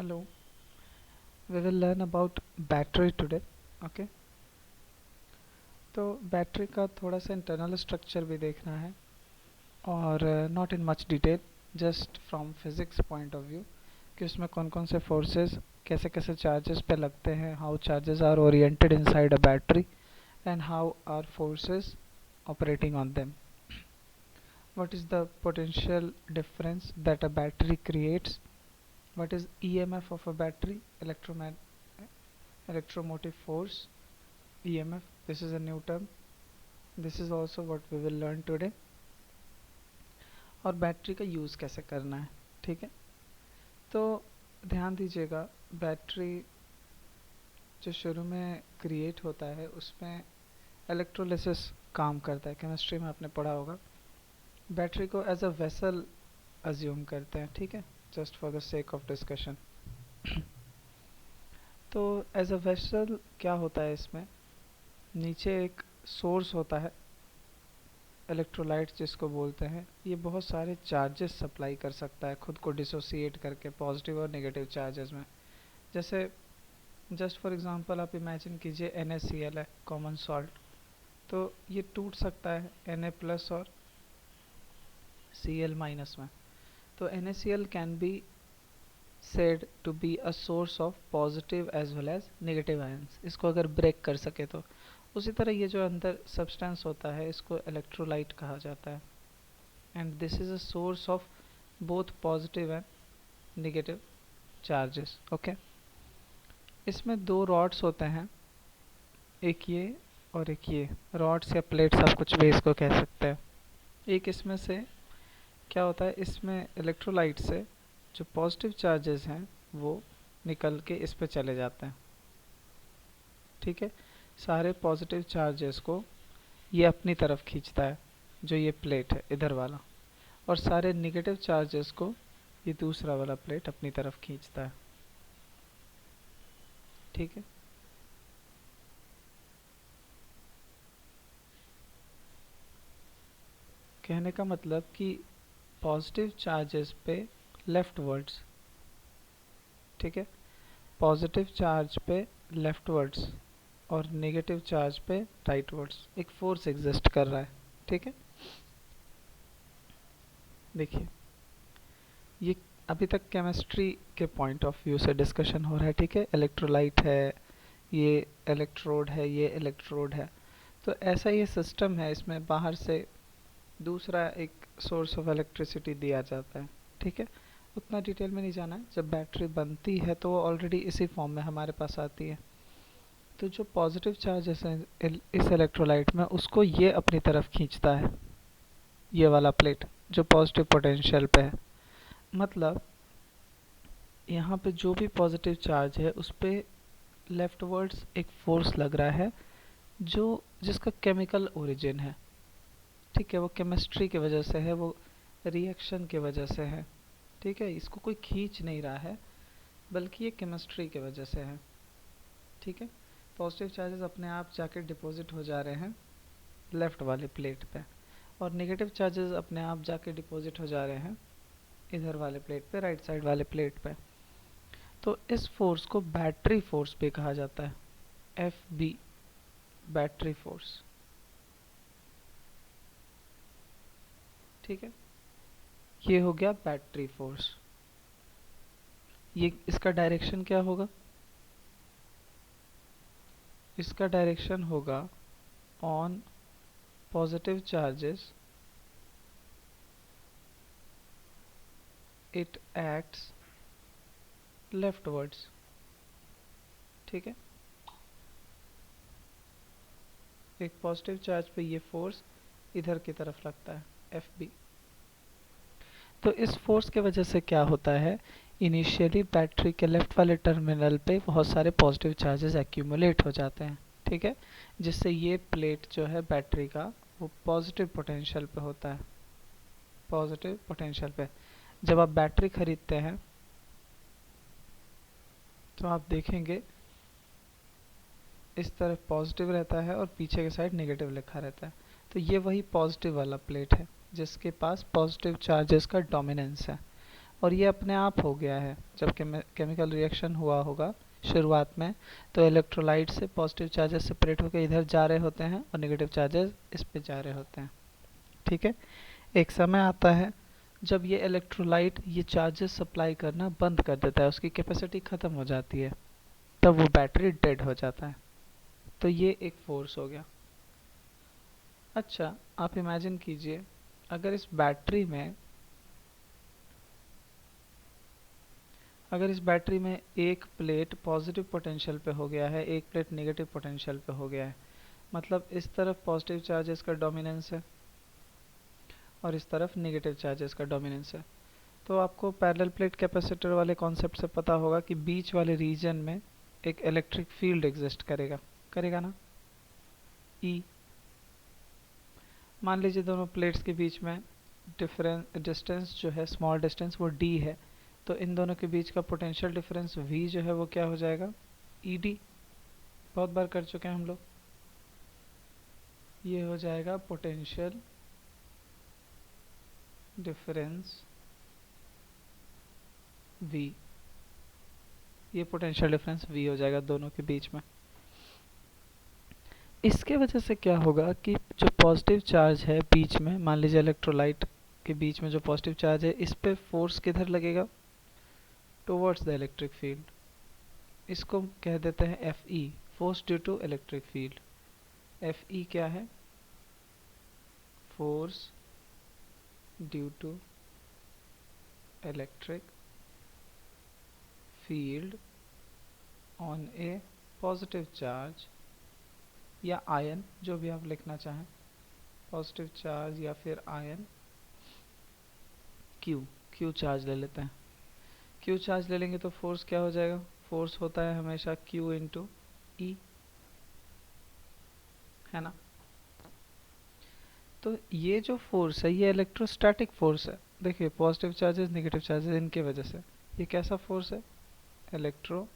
Hello, we will learn about battery today. Okay, तो battery का थोड़ा सा इंटरनल स्ट्रक्चर भी देखना है और not in much detail, just from physics point of view कि उसमें कौन कौन से फोर्सेस कैसे कैसे चार्जेस पे लगते हैं, how charges are oriented inside a battery and how are forces operating on them. What is the potential difference that a battery creates? What is EMF of a battery? Electromotive force, EMF. This is a new term. This is also what we will learn today. और battery का use कैसे करना है, ठीक है। तो ध्यान दीजिएगा, बैटरी जो शुरू में क्रिएट होता है उसमें इलेक्ट्रोलिसिस काम करता है। केमिस्ट्री में आपने पढ़ा होगा। बैटरी को एज अ वेसल अज्यूम करते हैं, ठीक है, just for the sake of discussion. तो एज अ वेसल क्या होता है, इसमें नीचे एक सोर्स होता है, इलेक्ट्रोलाइट जिसको बोलते हैं। ये बहुत सारे चार्जेस सप्लाई कर सकता है खुद को डिसोसिएट करके पॉजिटिव और नेगेटिव चार्जेस में। जैसे जस्ट फॉर एग्जांपल आप इमेजिन कीजिए NaCl है, कॉमन सॉल्ट। तो ये टूट सकता है Na प्लस और Cl माइनस में। तो NaCl can be said to be a source of positive as well as negative ions, इसको अगर ब्रेक कर सके तो। उसी तरह ये जो अंदर सब्सटेंस होता है इसको इलेक्ट्रोलाइट कहा जाता है, and this is a source of both positive and negative charges. Okay, इसमें दो रॉड्स होते हैं, एक ये और एक ये। रॉड्स या प्लेट्स आप कुछ भी इसको कह सकते हैं। एक इसमें से क्या होता है, इसमें इलेक्ट्रोलाइट से जो पॉजिटिव चार्जेस हैं वो निकल के इस पे चले जाते हैं, ठीक है। सारे पॉजिटिव चार्जेस को ये अपनी तरफ खींचता है, जो ये प्लेट है इधर वाला, और सारे नेगेटिव चार्जेस को ये दूसरा वाला प्लेट अपनी तरफ खींचता है, ठीक है। कहने का मतलब कि पॉजिटिव चार्जेस पे लेफ्ट वर्ड्स, ठीक है, पॉजिटिव चार्ज पे लेफ्ट वर्ड्स और नेगेटिव चार्ज पे राइट वर्ड्स एक फोर्स एग्जिस्ट कर रहा है, ठीक है। देखिए, ये अभी तक केमिस्ट्री के पॉइंट ऑफ व्यू से डिस्कशन हो रहा है, ठीक है। इलेक्ट्रोलाइट है, ये इलेक्ट्रोड है, ये इलेक्ट्रोड है। तो ऐसा ये सिस्टम है, इसमें बाहर से दूसरा एक सोर्स ऑफ इलेक्ट्रिसिटी दिया जाता है, ठीक है। उतना डिटेल में नहीं जाना है। जब बैटरी बनती है तो वो ऑलरेडी इसी फॉर्म में हमारे पास आती है। तो जो पॉजिटिव चार्जेस हैं इस इलेक्ट्रोलाइट में, उसको ये अपनी तरफ खींचता है, ये वाला प्लेट जो पॉजिटिव पोटेंशियल पे है। मतलब यहाँ पे जो भी पॉजिटिव चार्ज है उस पे लेफ्टवर्ड्स एक फोर्स लग रहा है, जो जिसका केमिकल ओरिजिन है, ठीक है। वो केमिस्ट्री की वजह से है, वो रिएक्शन की वजह से है, ठीक है। इसको कोई खींच नहीं रहा है, बल्कि ये केमिस्ट्री की वजह से है, ठीक है। पॉजिटिव चार्जेस अपने आप जाके डिपॉजिट हो जा रहे हैं लेफ्ट वाले प्लेट पे, और नेगेटिव चार्जेस अपने आप जाके डिपॉजिट हो जा रहे हैं इधर वाले प्लेट पे, राइट साइड वाले प्लेट पे। तो इस फोर्स को बैटरी फोर्स भी कहा जाता है, FB, बैटरी फोर्स, ठीक है। ये हो गया बैटरी फोर्स। ये इसका डायरेक्शन क्या होगा, इसका डायरेक्शन होगा on positive charges it acts leftwards, ठीक है। एक पॉजिटिव चार्ज पे ये फोर्स इधर की तरफ लगता है, FB। तो इस फोर्स के वजह से क्या होता है, इनिशियली बैटरी के लेफ्ट वाले टर्मिनल पे बहुत सारे पॉजिटिव चार्जेस एक्यूमुलेट हो जाते हैं, ठीक है, जिससे ये प्लेट जो है बैटरी का वो पॉजिटिव पोटेंशियल पे होता है, पॉजिटिव पोटेंशियल पे। जब आप बैटरी खरीदते हैं तो आप देखेंगे इस तरफ पॉजिटिव रहता है और पीछे के साइड नेगेटिव लिखा रहता है। तो ये वही पॉजिटिव वाला प्लेट है जिसके पास पॉजिटिव चार्जेस का डोमिनेंस है, और ये अपने आप हो गया है जब केमिकल रिएक्शन हुआ होगा शुरुआत में, तो इलेक्ट्रोलाइट से पॉजिटिव चार्जेस सेपरेट होकर इधर जा रहे होते हैं और नेगेटिव चार्जेस इस पे जा रहे होते हैं। ठीक है, एक समय आता है जब ये इलेक्ट्रोलाइट ये चार्जेस सप्लाई करना बंद कर देता है, उसकी कैपेसिटी ख़त्म हो जाती है, तब वो बैटरी डेड हो जाता है। तो ये एक फोर्स हो गया। अच्छा, आप इमेजिन कीजिए अगर इस बैटरी में एक प्लेट पॉजिटिव पोटेंशियल पे हो गया है, एक प्लेट नेगेटिव पोटेंशियल पे हो गया है, मतलब इस तरफ पॉजिटिव चार्जेस का डोमिनेंस है और इस तरफ नेगेटिव चार्जेस का डोमिनेंस है, तो आपको पैरेलल प्लेट कैपेसिटर वाले कॉन्सेप्ट से पता होगा कि बीच वाले रीजन में एक इलेक्ट्रिक फील्ड एग्जिस्ट करेगा ना, ई। मान लीजिए दोनों प्लेट्स के बीच में डिस्टेंस जो है, स्मॉल डिस्टेंस, वो डी है, तो इन दोनों के बीच का पोटेंशियल डिफरेंस V जो है वो क्या हो जाएगा, ED। बहुत बार कर चुके हैं हम लोग। ये हो जाएगा पोटेंशियल डिफरेंस V, ये पोटेंशियल डिफरेंस V हो जाएगा दोनों के बीच में। इसके वजह से क्या होगा कि जो पॉजिटिव चार्ज है बीच में, मान लीजिए इलेक्ट्रोलाइट के बीच में जो पॉजिटिव चार्ज है, इस पे फोर्स किधर लगेगा, टुवर्ड्स द इलेक्ट्रिक फील्ड। इसको कह देते हैं FE, force due to electric field. FE क्या है, force due to electric field on a positive charge या आयन, जो भी आप लिखना चाहें, पॉजिटिव चार्ज या फिर आयन, Q चार्ज ले लेते हैं। Q चार्ज ले लेंगे तो फोर्स क्या हो जाएगा, फोर्स होता है हमेशा Q इंटू E, है ना। तो ये जो फोर्स है ये इलेक्ट्रोस्टैटिक फोर्स है। देखिए पॉजिटिव चार्जेस नेगेटिव चार्जेस इनके वजह से, ये कैसा फोर्स है, इलेक्ट्रोस्टैटिक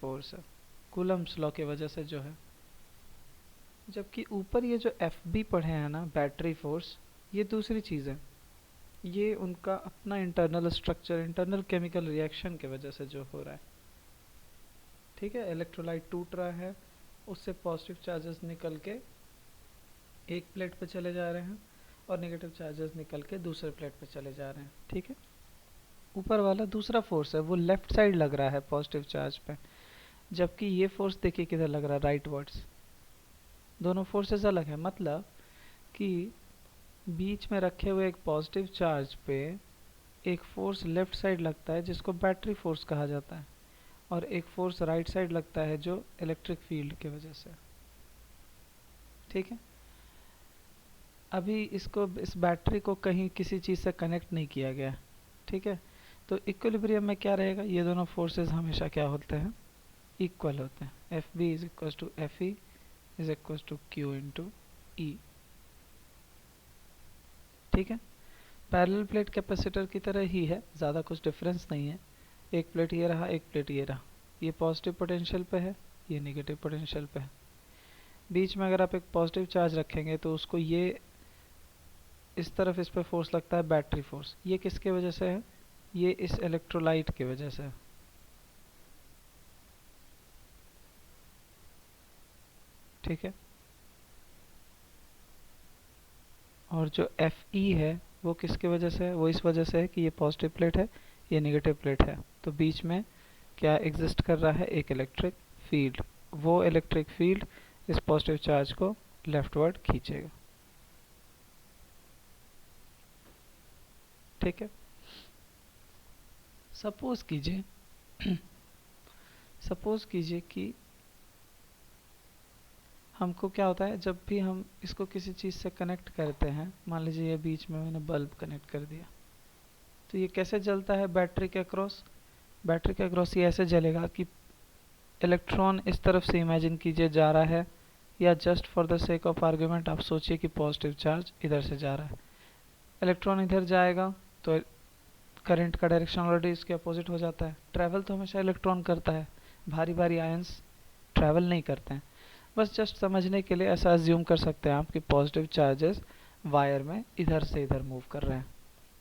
फोर्स है, कूलम्ब्स लॉ की वजह से जो है। जबकि ऊपर ये जो FB पढ़े हैं ना, बैटरी फोर्स, ये दूसरी चीज़ है, ये उनका अपना internal structure, internal chemical reaction की वजह से जो हो रहा है। ठीक है, इलेक्ट्रोलाइट टूट रहा है, उससे पॉजिटिव चार्जेस निकल के एक प्लेट पे चले जा रहे हैं और नेगेटिव चार्जेस निकल के दूसरे प्लेट पे चले जा रहे हैं। ठीक है, ऊपर वाला दूसरा फोर्स है, वो लेफ्ट साइड लग रहा है पॉजिटिव चार्ज पे, जबकि ये फोर्स देखिए किधर लग रहा है, राइट वर्ड्स। दोनों फोर्सेस अलग है, मतलब कि बीच में रखे हुए एक पॉजिटिव चार्ज पे एक फोर्स लेफ्ट साइड लगता है जिसको बैटरी फोर्स कहा जाता है, और एक फोर्स राइट साइड लगता है जो इलेक्ट्रिक फील्ड की वजह से। ठीक है, अभी इस बैटरी को कहीं किसी चीज़ से कनेक्ट नहीं किया गया। ठीक है, तो इक्विलिब्रियम में क्या रहेगा, ये दोनों फोर्सेस हमेशा क्या होते हैं, इक्वल होते हैं। FB is equal to FE is equal to Q into E। ठीक है, पैरेलल प्लेट कैपेसिटर की तरह ही है, ज़्यादा कुछ डिफरेंस नहीं है। एक प्लेट ये रहा, एक प्लेट ये रहा, ये पॉजिटिव पोटेंशियल पे है, ये नेगेटिव पोटेंशियल पे है। बीच में अगर आप एक पॉजिटिव चार्ज रखेंगे तो उसको ये इस तरफ, इस पे फोर्स लगता है बैटरी फोर्स। ये किसके वजह से है, ये इस इलेक्ट्रोलाइट की वजह से है। ठीक है, और जो FE है वो किसकी वजह से है, वो इस वजह से है कि ये पॉजिटिव प्लेट है, ये नेगेटिव प्लेट है, तो बीच में क्या एग्जिस्ट कर रहा है, एक इलेक्ट्रिक फील्ड। वो इलेक्ट्रिक फील्ड इस पॉजिटिव चार्ज को लेफ्टवर्ड खींचेगा। ठीक है, सपोज कीजिए कि हमको क्या होता है, जब भी हम इसको किसी चीज़ से कनेक्ट करते हैं, मान लीजिए ये बीच में मैंने बल्ब कनेक्ट कर दिया, तो ये कैसे जलता है बैटरी के अक्रॉस, ये ऐसे जलेगा कि इलेक्ट्रॉन इस तरफ से इमेजिन कीजिए जा रहा है, या just for the sake of argument आप सोचिए कि पॉजिटिव चार्ज इधर से जा रहा है, इलेक्ट्रॉन इधर जाएगा तो करंट का डायरेक्शन ऑलरेडी इसके अपोजिट हो जाता है। ट्रैवल तो हमेशा इलेक्ट्रॉन करता है, भारी भारी आयंस ट्रैवल नहीं करते हैं। बस जस्ट समझने के लिए ऐसा अज्यूम कर सकते हैं आप कि पॉजिटिव चार्जेस वायर में इधर से इधर मूव कर रहे हैं।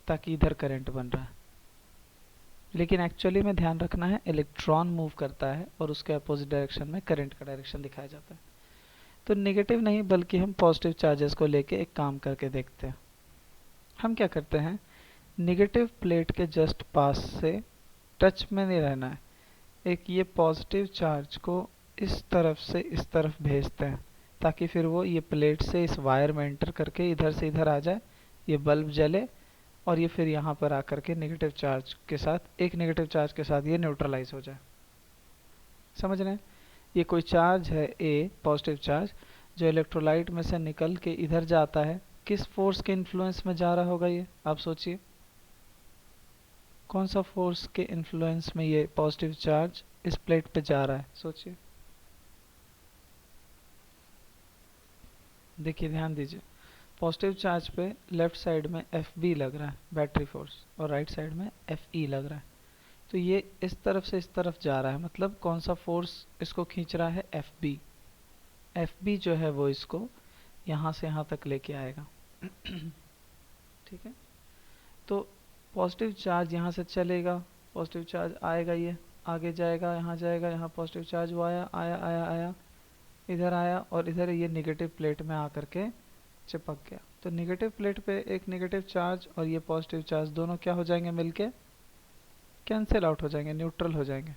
ताकि इधर करंट बन रहा है, लेकिन एक्चुअली में ध्यान रखना है इलेक्ट्रॉन मूव करता है और उसके अपोजिट डायरेक्शन में करंट का डायरेक्शन दिखाया जाता है। तो नेगेटिव नहीं बल्कि हम पॉजिटिव चार्जेस को लेके एक काम करके देखते हैं। हम क्या करते हैं, नेगेटिव प्लेट के जस्ट पास से टच में नहीं रहना है, एक ये पॉजिटिव चार्ज को इस तरफ से इस तरफ भेजते हैं ताकि फिर वो ये प्लेट से इस वायर में एंटर करके इधर से इधर आ जाए, ये बल्ब जले और ये फिर यहाँ पर आकर के नेगेटिव चार्ज के साथ, एक नेगेटिव चार्ज के साथ ये न्यूट्रलाइज हो जाए। समझ रहे हैं? ये कोई चार्ज है ए, पॉजिटिव चार्ज, जो इलेक्ट्रोलाइट में से निकल के इधर जाता है। किस फोर्स के इन्फ्लुएंस में जा रहा होगा ये, आप सोचिए। कौन सा फोर्स के इन्फ्लुएंस में ये पॉजिटिव चार्ज इस प्लेट पे जा रहा है, सोचिए। देखिए, ध्यान दीजिए, पॉजिटिव चार्ज पे लेफ्ट साइड में एफ बी लग रहा है, बैटरी फोर्स, और राइट साइड में एफ ई लग रहा है। तो ये इस तरफ से इस तरफ जा रहा है, मतलब कौन सा फोर्स इसको खींच रहा है, एफ बी। एफ बी जो है वो इसको यहाँ से यहाँ तक लेके आएगा। ठीक है, तो पॉजिटिव चार्ज यहाँ से चलेगा, पॉजिटिव चार्ज आएगा, ये आगे जाएगा, यहाँ जाएगा, यहाँ पॉजिटिव चार्ज वो आया आया आया आया, इधर आया और इधर ये नेगेटिव प्लेट में आकर के चिपक गया। तो नेगेटिव प्लेट पे एक नेगेटिव चार्ज और ये पॉजिटिव चार्ज दोनों क्या हो जाएंगे, मिलके कैंसिल आउट हो जाएंगे, न्यूट्रल हो जाएंगे।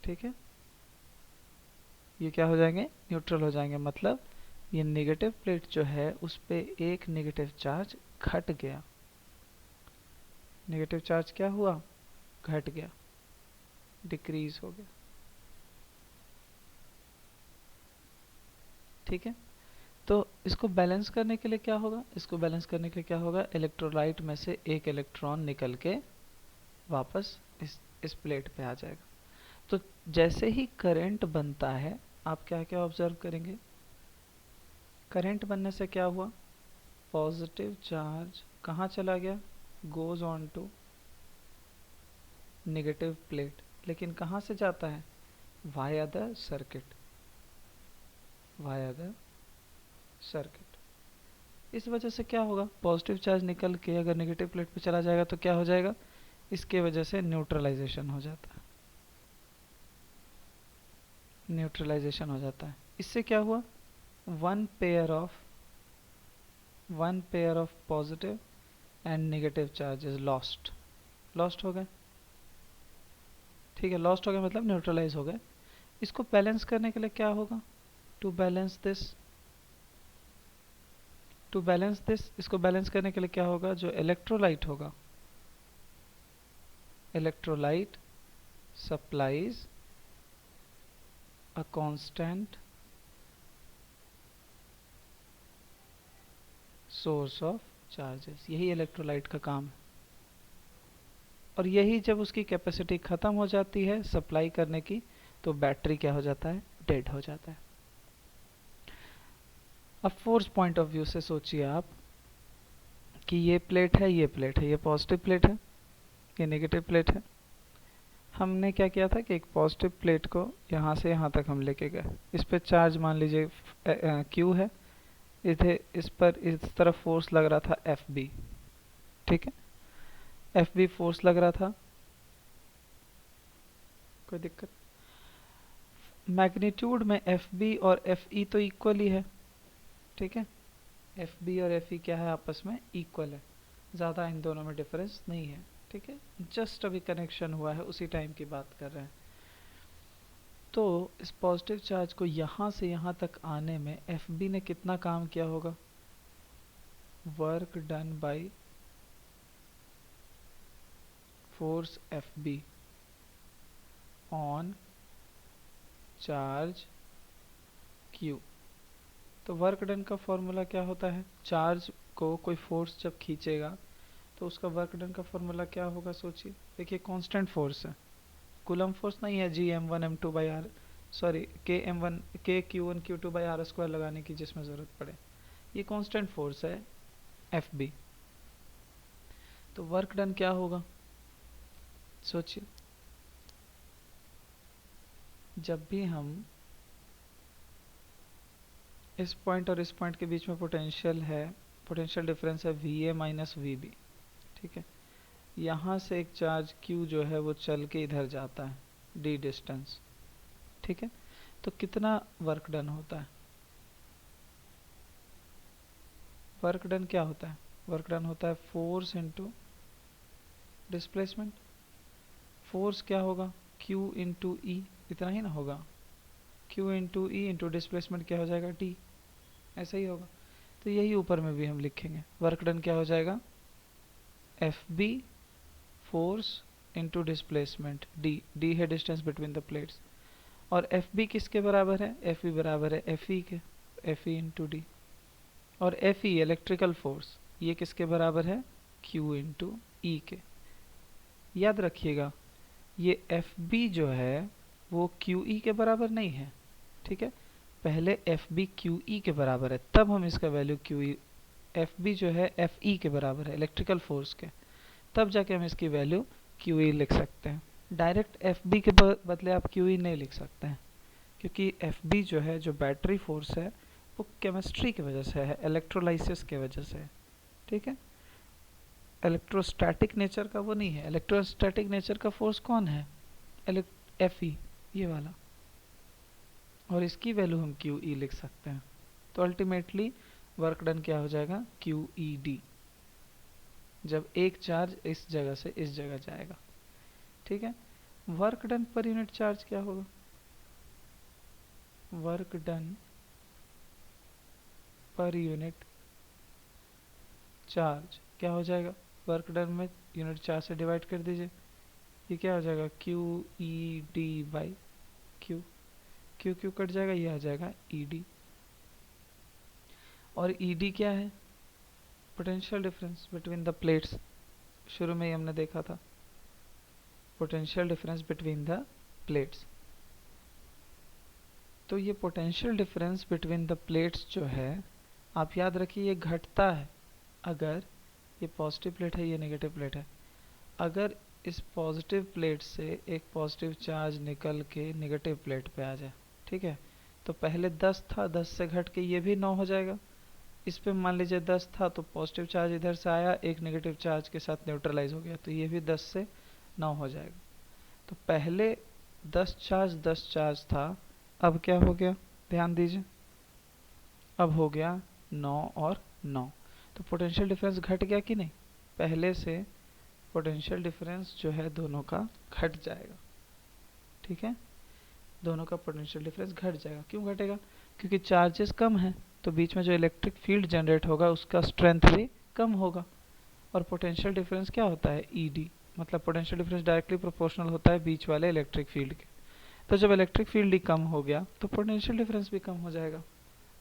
ठीक है, ये क्या हो जाएंगे, न्यूट्रल हो जाएंगे। मतलब ये नेगेटिव प्लेट जो है उस पे एक नेगेटिव चार्ज घट गया। नेगेटिव चार्ज क्या हुआ, घट गया, डिक्रीज हो गया। ठीक है, तो इसको बैलेंस करने के लिए क्या होगा, इसको बैलेंस करने के लिए क्या होगा, इलेक्ट्रोलाइट में से एक इलेक्ट्रॉन निकल के वापस इस प्लेट पे आ जाएगा। तो जैसे ही करंट बनता है, आप क्या क्या ऑब्जर्व करेंगे, करंट बनने से क्या हुआ, पॉजिटिव चार्ज कहाँ चला गया, goes on to negative plate, लेकिन कहाँ से जाता है, via the circuit, via the circuit. इस वजह से क्या होगा, पॉजिटिव चार्ज निकल के अगर नेगेटिव प्लेट पे चला जाएगा तो क्या हो जाएगा, इसके वजह से न्यूट्रलाइजेशन हो जाता है, न्यूट्रलाइजेशन हो जाता है। इससे क्या हुआ, one pair of positive and negative charge is lost, lost हो गए। ठीक है, लॉस्ट हो गए मतलब न्यूट्रलाइज हो गए। इसको बैलेंस करने के लिए क्या होगा, टू बैलेंस दिस, इसको बैलेंस करने के लिए क्या होगा, जो इलेक्ट्रोलाइट होगा, electrolyte supplies a constant source of charges. यही इलेक्ट्रोलाइट का काम है। और यही जब उसकी कैपेसिटी खत्म हो जाती है सप्लाई करने की, तो बैटरी क्या हो जाता है, डेड हो जाता है। अब फोर्स पॉइंट ऑफ व्यू से सोचिए आप कि ये प्लेट है, ये प्लेट है, ये पॉजिटिव प्लेट है, ये नेगेटिव प्लेट है। हमने क्या किया था कि एक पॉजिटिव प्लेट को यहाँ से यहाँ तक हम लेके गए, इस पे चार्ज मान लीजिए Q है, इधर इस पर इस तरफ फोर्स लग रहा था FB। ठीक है, FB फोर्स लग रहा था, कोई दिक्कत, मैग्नीट्यूड में FB और FE तो इक्वल ही है। ठीक है, FB और FE क्या है, आपस में इक्वल है, ज़्यादा इन दोनों में डिफरेंस नहीं है। ठीक है, जस्ट अभी कनेक्शन हुआ है, उसी टाइम की बात कर रहे हैं। तो इस पॉजिटिव चार्ज को यहाँ से यहाँ तक आने में FB ने कितना काम किया होगा, work done by force FB on charge Q। तो वर्क डन का फॉर्मूला क्या होता है, चार्ज को कोई फोर्स जब खींचेगा तो उसका वर्क डन का फॉर्मूला क्या होगा, सोचिए। देखिए, कांस्टेंट फोर्स है, कूलम फोर्स नहीं है, Gm1m2/r, सॉरी Kq1Q2/r² लगाने की जिसमें ज़रूरत पड़े, ये कांस्टेंट फोर्स है FB। तो वर्क डन क्या होगा, सोचिए। जब भी हम इस पॉइंट और इस पॉइंट के बीच में पोटेंशियल है पोटेंशियल डिफरेंस है VA माइनस VB, ठीक है। यहाँ से एक चार्ज Q जो है वो चल के इधर जाता है D डिस्टेंस, ठीक है। तो कितना वर्क डन होता है? वर्क डन क्या होता है? वर्क डन होता है फोर्स इंटू डिस्प्लेसमेंट। फोर्स क्या होगा? Q इंटू E, इतना ही ना होगा। Q into E into displacement क्या हो जाएगा? D, ऐसा ही होगा। तो यही ऊपर में भी हम लिखेंगे। वर्क डन क्या हो जाएगा? FB force into displacement D है डिस्टेंस बिटवीन द प्लेट्स। और FB किसके बराबर है? FB बराबर है FE के, FE इंटू D। और FE इलेक्ट्रिकल फोर्स, ये किसके बराबर है? Q इंटू E के। याद रखिएगा ये FB जो है वो QE के बराबर नहीं है, ठीक है। पहले FB QE के बराबर है, तब हम इसका वैल्यू QE, FB जो है FE के बराबर है इलेक्ट्रिकल फोर्स के, तब जाके हम इसकी वैल्यू QE लिख सकते हैं। डायरेक्ट FB के बदले आप QE नहीं लिख सकते हैं, क्योंकि FB जो है, जो बैटरी फोर्स है, वो केमिस्ट्री की वजह से है, इलेक्ट्रोलाइसिस की वजह से है, ठीक है। इलेक्ट्रोस्टैटिक नेचर का वो नहीं है। इलेक्ट्रोस्टैटिक नेचर का फोर्स कौन है? FE, ये वाला। और इसकी वैल्यू हम QE लिख सकते हैं। तो अल्टीमेटली वर्क डन क्या हो जाएगा? QED, जब एक चार्ज इस जगह से इस जगह जाएगा, ठीक है। वर्क डन पर यूनिट चार्ज क्या होगा? वर्क डन पर यूनिट चार्ज क्या हो जाएगा? वर्क डन में यूनिट चार्ज से डिवाइड कर दीजिए, ये क्या हो जाएगा? QED by Q। Q cut जाएगा, ये आ जाएगा ED। और ED क्या है? Potential difference between the plates. शुरू में ही हमने देखा था, potential difference between the plates. तो ये potential difference between the plates जो है, आप याद रखिए ये घटता है अगर ये पॉजिटिव प्लेट है, ये नेगेटिव प्लेट है। अगर इस पॉजिटिव प्लेट से एक पॉजिटिव चार्ज निकल के नेगेटिव प्लेट पे आ जाए, ठीक है, तो पहले 10 था, 10 से घट के ये भी 9 हो जाएगा। इस पे मान लीजिए 10 था, तो पॉजिटिव चार्ज इधर से आया, एक नेगेटिव चार्ज के साथ न्यूट्रलाइज हो गया, तो ये भी 10 से 9 हो जाएगा। तो पहले 10 चार्ज था, अब क्या हो गया? ध्यान दीजिए, अब हो गया 9 और 9। तो पोटेंशियल डिफरेंस घट गया कि नहीं? पहले से पोटेंशियल डिफरेंस जो है दोनों का घट जाएगा, ठीक है। दोनों का पोटेंशियल डिफरेंस घट जाएगा। क्यों घटेगा? क्योंकि चार्जेस कम है, तो बीच में जो इलेक्ट्रिक फील्ड जनरेट होगा उसका स्ट्रेंथ भी कम होगा। और पोटेंशियल डिफरेंस क्या होता है? ED, मतलब पोटेंशियल डिफरेंस डायरेक्टली प्रोपोर्शनल होता है बीच वाले इलेक्ट्रिक फील्ड के। तो जब इलेक्ट्रिक फील्ड ही कम हो गया तो पोटेंशियल डिफरेंस भी कम हो जाएगा।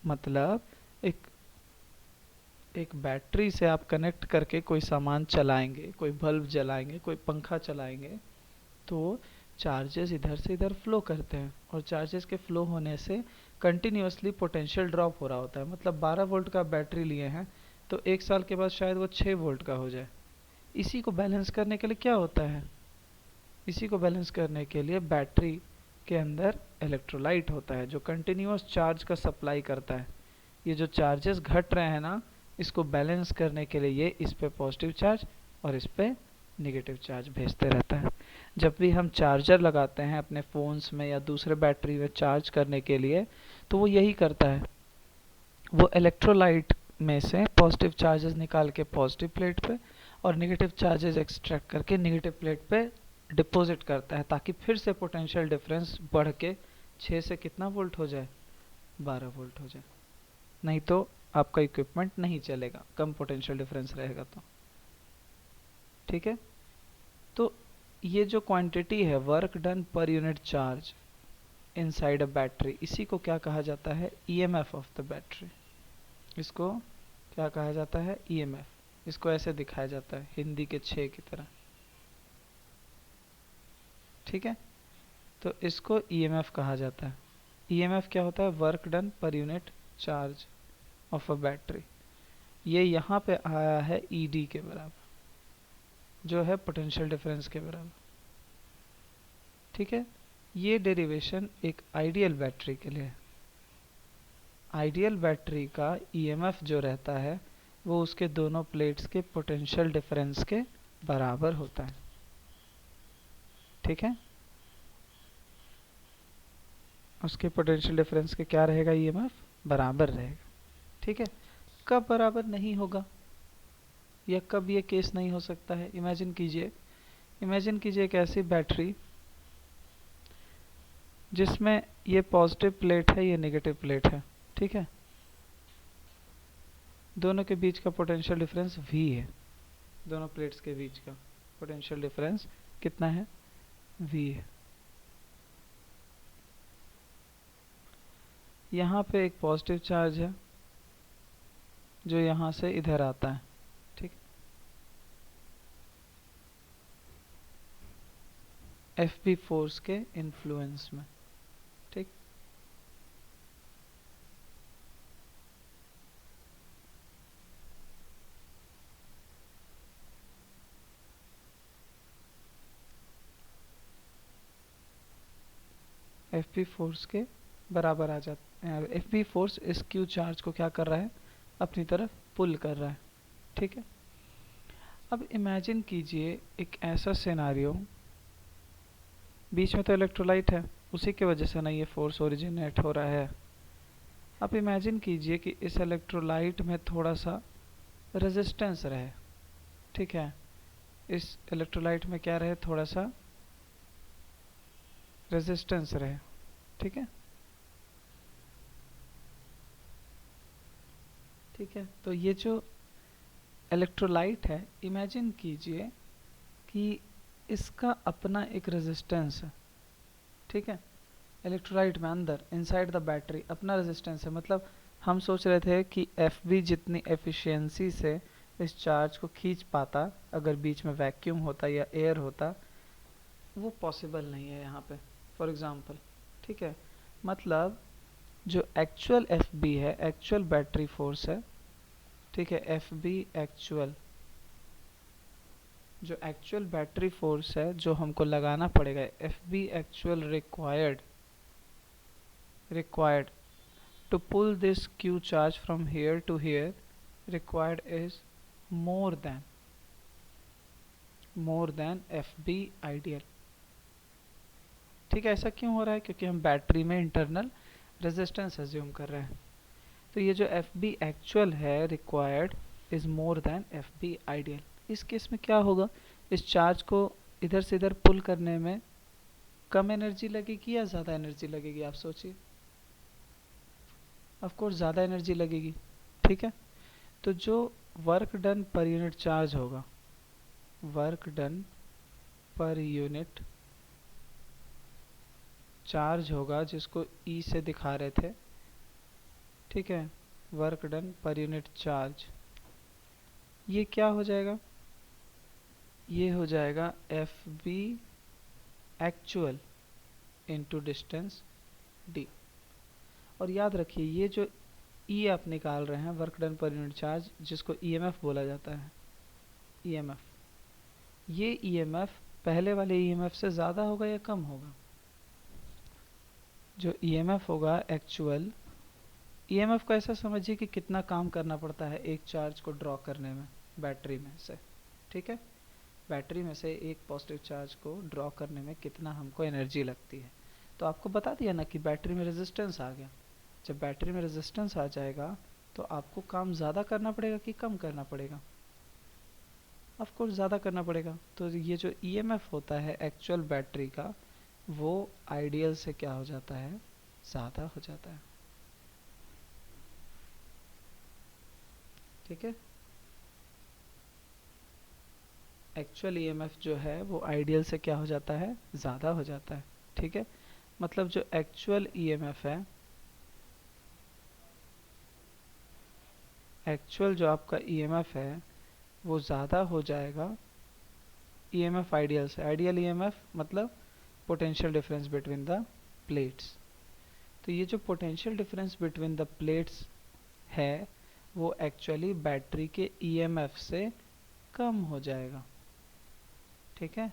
मतलब एक बैटरी से आप कनेक्ट करके कोई सामान चलाएंगे, कोई बल्ब जलाएंगे, कोई पंखा चलाएंगे, तो चार्जेस इधर से इधर फ्लो करते हैं, और चार्जेस के फ्लो होने से कंटिन्यूअसली पोटेंशियल ड्रॉप हो रहा होता है। मतलब 12 वोल्ट का बैटरी लिए हैं, तो एक साल के बाद शायद वो 6 वोल्ट का हो जाए। इसी को बैलेंस करने के लिए क्या होता है? इसी को बैलेंस करने के लिए बैटरी के अंदर इलेक्ट्रोलाइट होता है, जो कंटिन्यूअस चार्ज का सप्लाई करता है। ये जो चार्जेस घट रहे हैं ना, इसको बैलेंस करने के लिए ये इस पे पॉजिटिव चार्ज और इस पे नेगेटिव चार्ज भेजते रहता है। जब भी हम चार्जर लगाते हैं अपने फ़ोन्स में या दूसरे बैटरी में चार्ज करने के लिए, तो वो यही करता है, वो इलेक्ट्रोलाइट में से पॉजिटिव चार्जेस निकाल के पॉजिटिव प्लेट पे और नेगेटिव चार्जेस एक्सट्रैक्ट करके नेगेटिव प्लेट पे डिपॉजिट करता है, ताकि फिर से पोटेंशियल डिफरेंस बढ़ के 6 से कितना वोल्ट हो जाए? 12 वोल्ट हो जाए। नहीं तो आपका इक्विपमेंट नहीं चलेगा, कम पोटेंशियल डिफरेंस रहेगा तो, ठीक है। तो ये जो क्वांटिटी है वर्क डन पर unit charge inside a battery, इसी को क्या कहा जाता है? EMF of the battery. इसको क्या कहा जाता है? EMF। इसको ऐसे दिखाया जाता है हिंदी के 6 की तरह, ठीक है। तो इसको EMF कहा जाता है। EMF क्या होता है? वर्क डन पर unit charge of a battery. ये यहाँ पे आया है ED के बराबर, जो है पोटेंशियल डिफरेंस के बराबर, ठीक है। ये डेरिवेशन एक आइडियल बैटरी के लिए है। आइडियल बैटरी का EMF जो रहता है वो उसके दोनों प्लेट्स के पोटेंशियल डिफरेंस के बराबर होता है। ठीक है, उसके पोटेंशियल डिफरेंस के क्या रहेगा, ईएमएफ बराबर रहेगा। ठीक है, कब बराबर नहीं होगा या कब ये केस नहीं हो सकता है? इमेजिन कीजिए एक ऐसी बैटरी जिसमें ये पॉजिटिव प्लेट है, ये नेगेटिव प्लेट है। ठीक है, दोनों के बीच का पोटेंशियल डिफरेंस V है। दोनों प्लेट्स के बीच का पोटेंशियल डिफरेंस कितना है, V है। यहाँ पे एक पॉजिटिव चार्ज है जो यहाँ से इधर आता है। ठीक, FB फोर्स के इन्फ्लुएंस में। ठीक, FB फोर्स के बराबर आ जाता है। FB फोर्स इस Q चार्ज को क्या कर रहा है, अपनी तरफ पुल कर रहा है। ठीक है, अब इमेजिन कीजिए एक ऐसा सिनेरियो, बीच में तो इलेक्ट्रोलाइट है, उसी की वजह से ना ये फोर्स ओरिजिनेट हो रहा है। अब इमेजिन कीजिए कि इस इलेक्ट्रोलाइट में थोड़ा सा रेजिस्टेंस रहे। ठीक है, इस इलेक्ट्रोलाइट में क्या रहे, थोड़ा सा रेजिस्टेंस रहे। ठीक है, ठीक है, तो ये जो इलेक्ट्रोलाइट है, इमेजिन कीजिए कि इसका अपना एक रेजिस्टेंस है। ठीक है, इलेक्ट्रोलाइट में अंदर इनसाइड द बैटरी अपना रेजिस्टेंस है। मतलब हम सोच रहे थे कि FB जितनी एफिशिएंसी से इस चार्ज को खींच पाता अगर बीच में वैक्यूम होता या एयर होता, वो पॉसिबल नहीं है यहाँ पे, फॉर एग्जांपल। ठीक है, मतलब जो एक्चुअल FB है, एक्चुअल बैटरी फोर्स है। ठीक है, FB एक्चुअल, जो एक्चुअल बैटरी फोर्स है जो हमको लगाना पड़ेगा, FB actual required to pull this Q charge from here to here required is more than FB ideal। ठीक है, ऐसा क्यों हो रहा है, क्योंकि हम बैटरी में इंटरनल रेजिस्टेंस अज्यूम कर रहे हैं। तो ये जो FB एक्चुअल है required is more than FB ideal. इस केस में क्या होगा, इस चार्ज को इधर से इधर पुल करने में कम एनर्जी लगेगी या ज़्यादा एनर्जी लगेगी, आप सोचिए। ऑफ कोर्स ज़्यादा एनर्जी लगेगी। ठीक है, तो जो वर्क डन पर यूनिट चार्ज होगा, वर्क डन पर यूनिट चार्ज होगा, जिसको E से दिखा रहे थे। ठीक है, वर्क डन पर यूनिट चार्ज, ये क्या हो जाएगा, ये हो जाएगा FB actual into distance D। और याद रखिए ये जो E आप निकाल रहे हैं, वर्क डन पर यूनिट चार्ज, जिसको EMF बोला जाता है, EMF, ये EMF पहले वाले EMF से ज़्यादा होगा या कम होगा? जो EMF होगा एक्चुअल, EMF को ऐसा समझिए कि कितना काम करना पड़ता है एक चार्ज को ड्रॉ करने में बैटरी में से। ठीक है, बैटरी में से एक पॉजिटिव चार्ज को ड्रॉ करने में कितना हमको एनर्जी लगती है। तो आपको बता दिया ना कि बैटरी में रेजिस्टेंस आ गया। जब बैटरी में रेजिस्टेंस आ जाएगा तो आपको काम ज़्यादा करना पड़ेगा कि कम करना पड़ेगा? ऑफ कोर्स ज़्यादा करना पड़ेगा। तो ये जो EMF होता है एक्चुअल बैटरी का, वो आइडियल से क्या हो जाता है, ज़्यादा हो जाता है। ठीक है, एक्चुअल EMF जो है वो आइडियल से क्या हो जाता है, ज़्यादा हो जाता है। ठीक है, मतलब जो एक्चुअल EMF है, एक्चुअल जो आपका EMF है वो ज़्यादा हो जाएगा EMF आइडियल से। आइडियल EMF मतलब potential difference between the plates. तो ये जो potential difference between the plates है वो एक्चुअली बैटरी के EMF से कम हो जाएगा। ठीक है,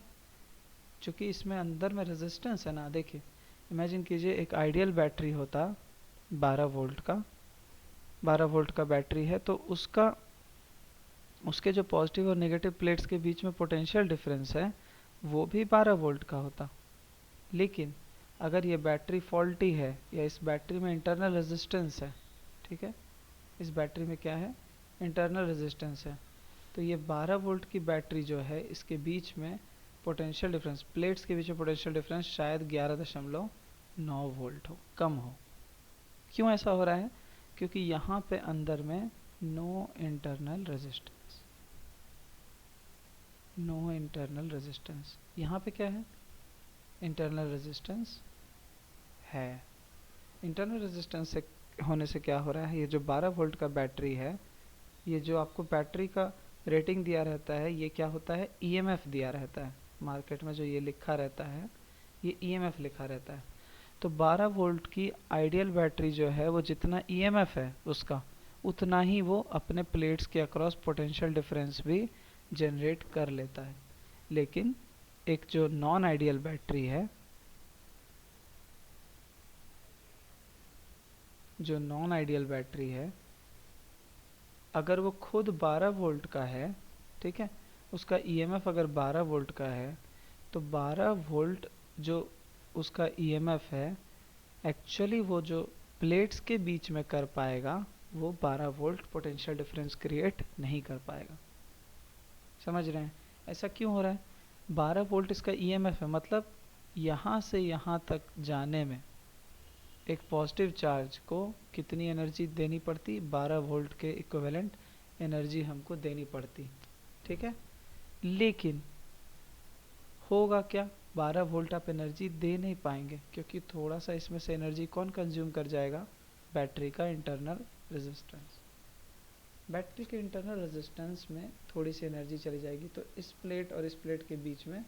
चूँकि इसमें अंदर में रेजिस्टेंस है ना। देखिए, इमेजिन कीजिए एक आइडियल बैटरी होता 12 वोल्ट का, 12 वोल्ट का बैटरी है, तो उसका उसके जो पॉजिटिव और नेगेटिव प्लेट्स के बीच में पोटेंशियल डिफरेंस है वो भी 12 वोल्ट का होता। लेकिन अगर ये बैटरी फॉल्टी है या इस बैटरी में इंटरनल रेजिस्टेंस है, ठीक है, इस बैटरी में क्या है, इंटरनल रेजिस्टेंस है, तो ये 12 वोल्ट की बैटरी जो है इसके बीच में पोटेंशियल डिफरेंस, प्लेट्स के बीच में पोटेंशियल डिफरेंस शायद 11.9 वोल्ट हो, कम हो। क्यों ऐसा हो रहा है? क्योंकि यहाँ पे अंदर में no internal resistance, no internal resistance, यहाँ पे क्या है, इंटरनल रेजिस्टेंस है। इंटरनल रेजिस्टेंस से होने से क्या हो रहा है, ये जो 12 वोल्ट का बैटरी है, ये जो आपको बैटरी का रेटिंग दिया रहता है, ये क्या होता है, ईएमएफ दिया रहता है। मार्केट में जो ये लिखा रहता है, ये ईएमएफ लिखा रहता है। तो 12 वोल्ट की आइडियल बैटरी जो है वो जितना ईएमएफ है उसका, उतना ही वो अपने प्लेट्स के अक्रॉस पोटेंशियल डिफरेंस भी जनरेट कर लेता है। लेकिन एक जो नॉन आइडियल बैटरी है, जो नॉन आइडियल बैटरी है, अगर वो खुद 12 वोल्ट का है, ठीक है, उसका ईएमएफ अगर 12 वोल्ट का है, तो 12 वोल्ट जो उसका ईएमएफ है, एक्चुअली वो जो प्लेट्स के बीच में कर पाएगा, वो 12 वोल्ट पोटेंशियल डिफरेंस क्रिएट नहीं कर पाएगा। समझ रहे हैं ऐसा क्यों हो रहा है? 12 वोल्ट इसका ईएमएफ है, मतलब यहाँ से यहाँ तक जाने में एक पॉजिटिव चार्ज को कितनी एनर्जी देनी पड़ती, 12 वोल्ट के इक्विवेलेंट एनर्जी हमको देनी पड़ती, ठीक है। लेकिन होगा क्या, 12 वोल्ट आप एनर्जी दे नहीं पाएंगे, क्योंकि थोड़ा सा इसमें से एनर्जी कौन कंज्यूम कर जाएगा, बैटरी का इंटरनल रेजिस्टेंस। बैटरी के इंटरनल रेजिस्टेंस में थोड़ी सी एनर्जी चली जाएगी, तो इस प्लेट और इस प्लेट के बीच में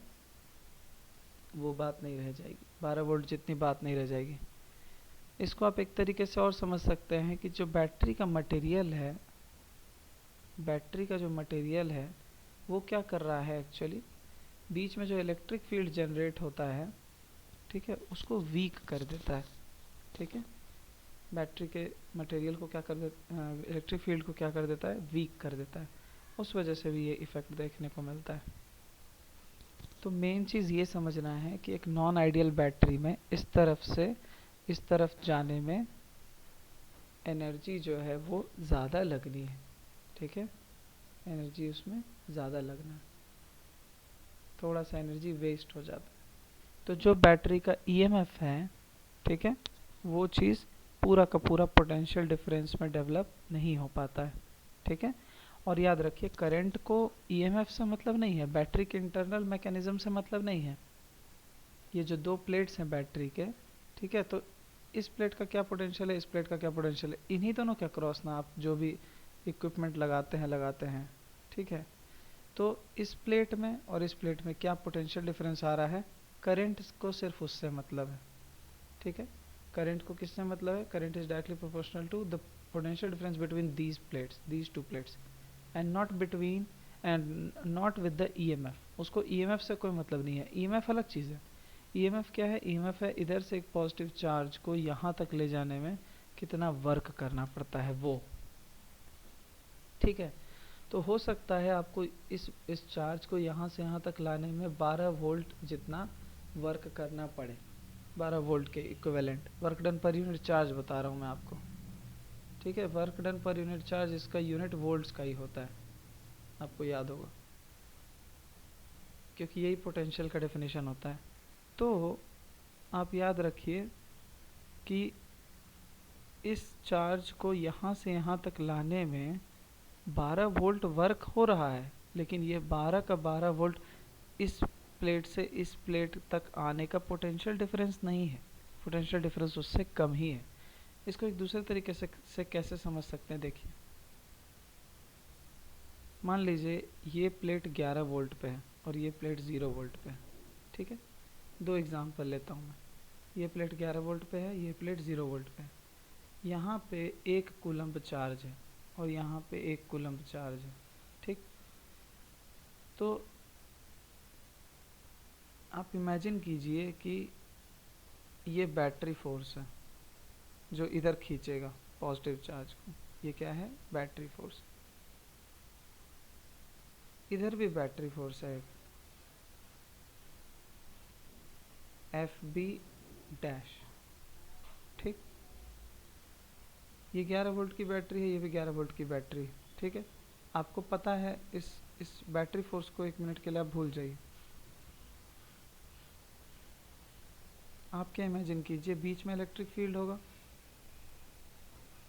वो बात नहीं रह जाएगी, 12 वोल्ट जितनी बात नहीं रह जाएगी। इसको आप एक तरीके से और समझ सकते हैं कि जो बैटरी का मटेरियल है, बैटरी का जो मटेरियल है वो क्या कर रहा है, एक्चुअली बीच में जो इलेक्ट्रिक फील्ड जनरेट होता है, ठीक है, उसको वीक कर देता है, ठीक है। बैटरी के मटेरियल को क्या कर देता है, इलेक्ट्रिक फील्ड को क्या कर देता है, वीक कर देता है। उस वजह से भी ये इफेक्ट देखने को मिलता है। तो मेन चीज़ ये समझना है कि एक नॉन आइडियल बैटरी में इस तरफ से इस तरफ जाने में एनर्जी जो है वो ज़्यादा लगनी है, ठीक है, एनर्जी उसमें ज़्यादा लगना है, थोड़ा सा एनर्जी वेस्ट हो जाता है। तो जो बैटरी का ईएमएफ है, ठीक है, वो चीज़ पूरा का पूरा पोटेंशियल डिफरेंस में डेवलप नहीं हो पाता है, ठीक है। और याद रखिए, करंट को ईएमएफ से मतलब नहीं है, बैटरी के इंटरनल मैकेनिज्म से मतलब नहीं है। ये जो दो प्लेट्स हैं बैटरी के, ठीक है, तो इस प्लेट का क्या पोटेंशियल है, इस प्लेट का क्या पोटेंशियल है, इन्हीं दोनों के क्रॉस ना आप जो भी इक्विपमेंट लगाते हैं, ठीक है। तो इस प्लेट में और इस प्लेट में क्या पोटेंशियल डिफरेंस आ रहा है, करंट को सिर्फ उससे मतलब है, ठीक है। करंट को किससे मतलब है, current is directly proportional to the potential difference between these two plates and not between and not with the EMF. उसको ईएमएफ से कोई मतलब नहीं है, ईएमएफ अलग चीज़ है। ईएमएफ क्या है, ईएमएफ है इधर से एक पॉजिटिव चार्ज को यहाँ तक ले जाने में कितना वर्क करना पड़ता है वो, ठीक है। तो हो सकता है आपको इस चार्ज को यहाँ से यहाँ तक लाने में 12 वोल्ट जितना वर्क करना पड़े, 12 वोल्ट के इक्विवेलेंट वर्क डन पर यूनिट चार्ज बता रहा हूँ मैं आपको, ठीक है। वर्क डन पर यूनिट चार्ज इसका यूनिट वोल्ट्स का ही होता है, आपको याद होगा, क्योंकि यही पोटेंशियल का डेफिनेशन होता है। तो आप याद रखिए कि इस चार्ज को यहाँ से यहाँ तक लाने में 12 वोल्ट वर्क हो रहा है, लेकिन ये 12 का 12 वोल्ट इस प्लेट से इस प्लेट तक आने का पोटेंशियल डिफरेंस नहीं है, पोटेंशियल डिफरेंस उससे कम ही है। इसको एक दूसरे तरीके से कैसे समझ सकते हैं, देखिए, मान लीजिए ये प्लेट 11 वोल्ट पे है और ये प्लेट 0 वोल्ट पे है, ठीक है। दो एग्जांपल लेता हूँ मैं, ये प्लेट 11 वोल्ट पे है, ये प्लेट 0 वोल्ट पे है। यहाँ पे 1 कूलम्ब चार्ज है और यहाँ पे 1 कूलम्ब चार्ज है, ठीक। तो आप इमेजिन कीजिए कि ये बैटरी फोर्स है जो इधर खींचेगा पॉजिटिव चार्ज को, ये क्या है, बैटरी फोर्स। इधर भी बैटरी फोर्स है एफ बी डैश। ठीक, ये 11 वोल्ट की बैटरी है, ये भी 11 वोल्ट की बैटरी। ठीक है, आपको पता है इस बैटरी फोर्स को 1 मिनट के लिए आप भूल जाइए। आप क्या इमेजिन कीजिए, बीच में इलेक्ट्रिक फील्ड होगा,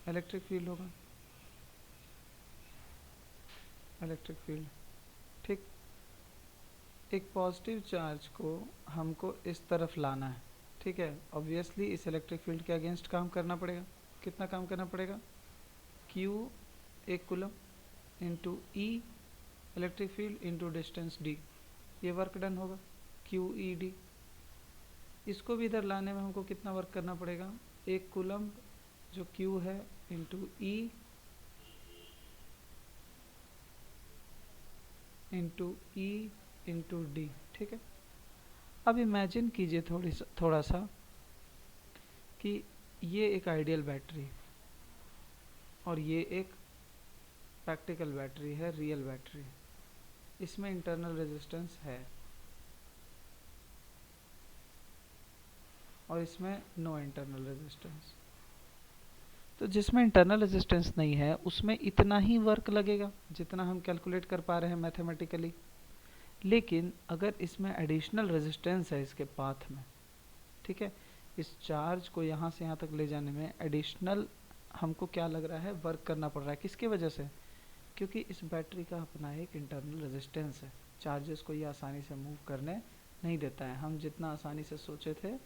इलेक्ट्रिक फील्ड होगा, इलेक्ट्रिक फील्ड। ठीक, एक पॉजिटिव चार्ज को हमको इस तरफ लाना है। ठीक है, ऑब्वियसली इस इलेक्ट्रिक फील्ड के अगेंस्ट काम करना पड़ेगा। कितना काम करना पड़ेगा? Q 1 coulomb into E electric field into distance d, ये वर्क डन होगा QED। इसको भी इधर लाने में हमको कितना वर्क करना पड़ेगा? 1 कूलम जो Q है इंटू ई इंटू डी। ठीक है, अब इमेजिन कीजिए थोड़ा सा कि ये एक आइडियल बैटरी और ये एक प्रैक्टिकल बैटरी है, रियल बैटरी। इसमें इंटरनल रेजिस्टेंस है और इसमें नो इंटरनल रेजिस्टेंस। तो जिसमें इंटरनल रेजिस्टेंस नहीं है उसमें इतना ही वर्क लगेगा जितना हम कैलकुलेट कर पा रहे हैं मैथमेटिकली। लेकिन अगर इसमें एडिशनल रेजिस्टेंस है इसके पाथ में, ठीक है, इस चार्ज को यहाँ से यहाँ तक ले जाने में एडिशनल हमको क्या लग रहा है, वर्क करना पड़ रहा है। किसकी वजह से? क्योंकि इस बैटरी का अपना एक इंटरनल रेजिस्टेंस है, चार्जेस को ये आसानी से मूव करने नहीं देता है। हम जितना आसानी से सोचे थे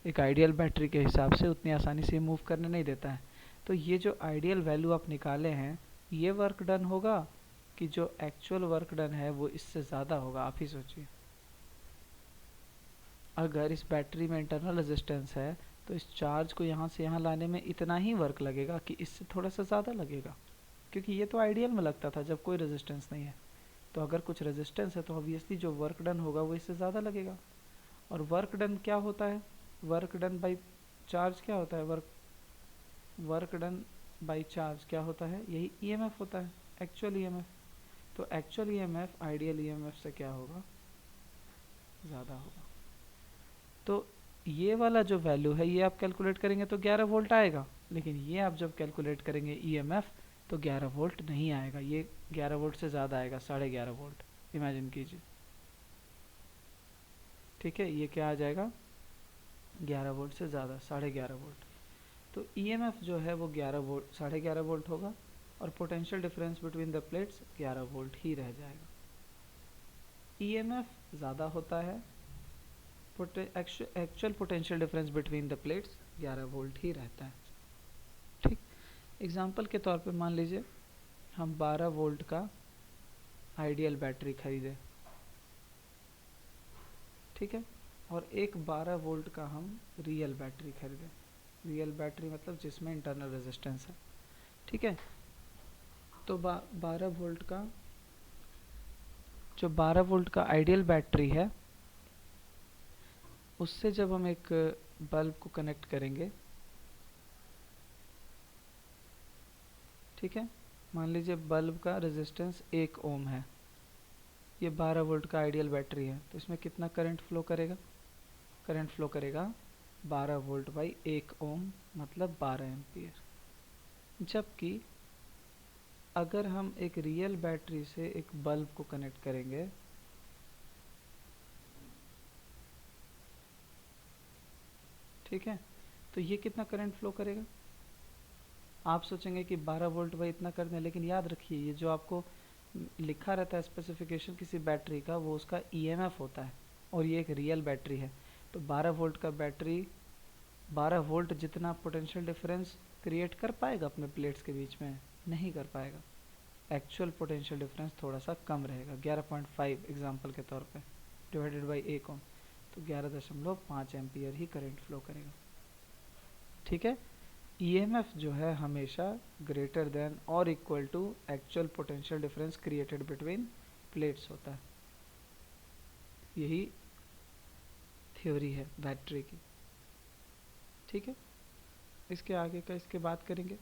एक आइडियल बैटरी के हिसाब से उतनी आसानी से मूव करने नहीं देता है। तो ये जो आइडियल वैल्यू आप निकाले हैं, ये वर्क डन होगा कि जो एक्चुअल वर्क डन है वो इससे ज़्यादा होगा? आप ही सोचिए। अगर इस बैटरी में इंटरनल रेजिस्टेंस है तो इस चार्ज को यहाँ से यहाँ लाने में इतना ही वर्क लगेगा कि इससे थोड़ा सा ज़्यादा लगेगा, क्योंकि ये तो आइडियल में लगता था जब कोई रेजिस्टेंस नहीं है। तो अगर कुछ रेजिस्टेंस है तो ऑब्वियसली जो वर्क डन होगा वो इससे ज़्यादा लगेगा। और वर्क डन क्या होता है? वर्क डन बाई चार्ज क्या होता है? वर्क डन बाई चार्ज क्या होता है? यही ईएमएफ होता है, एक्चुअल ईएमएफ। तो एक्चुअल ईएमएफ आइडियल ईएमएफ से क्या होगा? ज़्यादा होगा। तो ये वाला जो वैल्यू है ये आप कैलकुलेट करेंगे तो 11 वोल्ट आएगा, लेकिन ये आप जब कैलकुलेट करेंगे ईएमएफ तो 11 वोल्ट नहीं आएगा, ये 11 वोल्ट से ज़्यादा आएगा, 11.5 वोल्ट। इमेजिन कीजिए। ठीक है, ये क्या आ जाएगा? 11 वोल्ट से ज़्यादा, 11.5 वोल्ट। तो ईएमएफ जो है वो 11 वोल्ट, 11.5 वोल्ट होगा और potential difference between the plates 11 volt ही रह जाएगा। ईएमएफ ज़्यादा होता है, actual potential difference between the plates 11 volt ही रहता है। ठीक, एग्जांपल के तौर पे मान लीजिए हम 12 वोल्ट का आइडियल बैटरी खरीदे, ठीक है, और एक 12 वोल्ट का हम रियल बैटरी खरीदे। रियल बैटरी मतलब जिसमें इंटरनल रेजिस्टेंस है। ठीक है, तो 12 वोल्ट का जो 12 वोल्ट का आइडियल बैटरी है उससे जब हम एक बल्ब को कनेक्ट करेंगे, ठीक है, मान लीजिए बल्ब का रेजिस्टेंस 1 ओम है, ये 12 वोल्ट का आइडियल बैटरी है, तो इसमें कितना करंट फ्लो करेगा? करंट फ्लो करेगा 12 वोल्ट बाई 1 ओम मतलब 12 एम्पियर। जबकि अगर हम एक रियल बैटरी से एक बल्ब को कनेक्ट करेंगे, ठीक है, तो ये कितना करंट फ्लो करेगा? आप सोचेंगे कि 12 वोल्ट बाई इतना कर दें, लेकिन याद रखिए ये जो आपको लिखा रहता है स्पेसिफिकेशन किसी बैटरी का, वो उसका ईएमएफ होता है और ये एक रियल बैटरी है। तो 12 वोल्ट का बैटरी 12 वोल्ट जितना पोटेंशियल डिफरेंस क्रिएट कर पाएगा अपने प्लेट्स के बीच में? नहीं कर पाएगा। एक्चुअल पोटेंशियल डिफरेंस थोड़ा सा कम रहेगा, 11.5 एग्जाम्पल के तौर पे डिवाइडेड बाई 1 ओम, तो 11.5 एम्पियर ही करंट फ्लो करेगा। ठीक है, ईएमएफ जो है हमेशा ग्रेटर देन और equal to actual potential difference created between plates होता है। यही थ्योरी है बैटरी की। ठीक है, इसके आगे का इसके बात करेंगे।